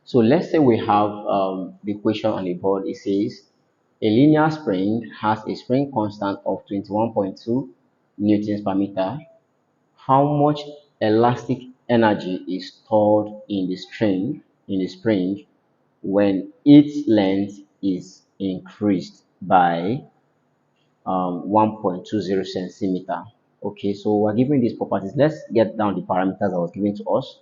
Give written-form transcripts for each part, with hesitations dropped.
So let's say we have the question on the board. It says a linear spring has a spring constant of 21.2 newtons per meter. How much elastic energy is stored in the spring when its length is increased by 1.20 centimeter? Okay, so we're given these properties. Let's get down the parameters that was given to us.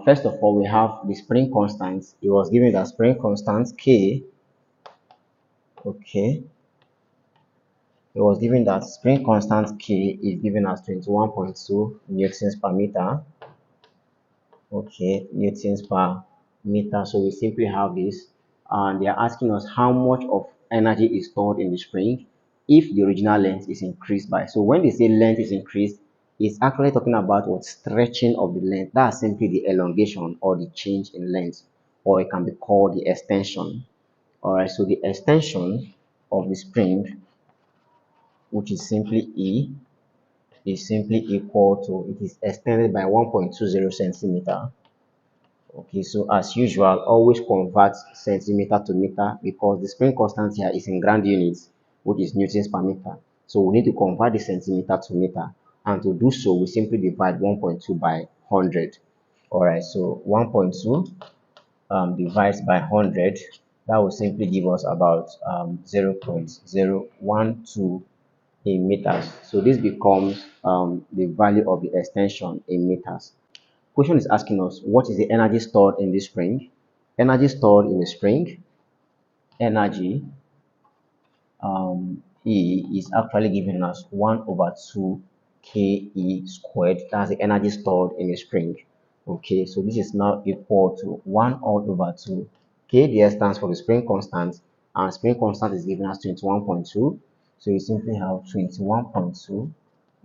First of all, we have the spring constant. It was given that spring constant K. Okay, it was given that spring constant K is given as 21.2 newtons per meter. Okay, newtons per meter. So we simply have this, and they are asking us how much of energy is stored in the spring if the original length is increased by. So when they say length is increased, it's actually talking about what stretching of the length. That's simply the elongation or the change in length, or it can be called the extension. All right, so the extension of the spring, which is simply E, is simply equal to, it is extended by 1.20 centimeter. Okay, so as usual, always convert centimeter to meter because the spring constant here is in grand units, which is newtons per meter. So we need to convert the centimeter to meter. And to do so, we simply divide 1.2 by 100. All right, so 1.2 divides by 100. That will simply give us about 0.012 in meters. So this becomes the value of the extension in meters. Question is asking us what is the energy stored in the spring? Energy stored in the spring, energy E is actually giving us 1 over 2 Ke squared. That's the energy stored in the spring. Okay, so this is now equal to 1 all over 2. K there stands for the spring constant, and spring constant is giving us 21.2. So you simply have 21.2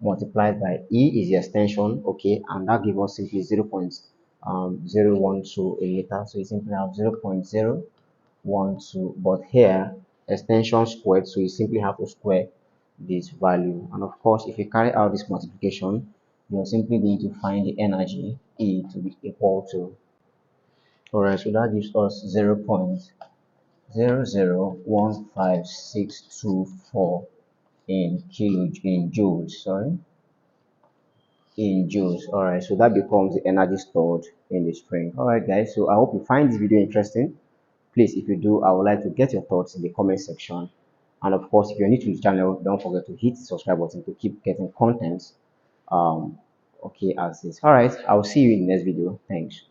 multiplied by E is the extension, okay, and that gives us simply 0.012 in meter. So you simply have 0.012, but here extension squared, so you simply have to square this value. And of course, if you carry out this multiplication, you're simply going to find the energy E to be equal to. Alright, so that gives us 0.0015624 in joules, sorry, in joules. Alright, so that becomes the energy stored in the spring. Alright guys, so I hope you find this video interesting. Please, if you do, I would like to get your thoughts in the comment section. And of course, if you're new to the channel, don't forget to hit the subscribe button to keep getting content okay as this. All right, I'll see you in the next video. Thanks.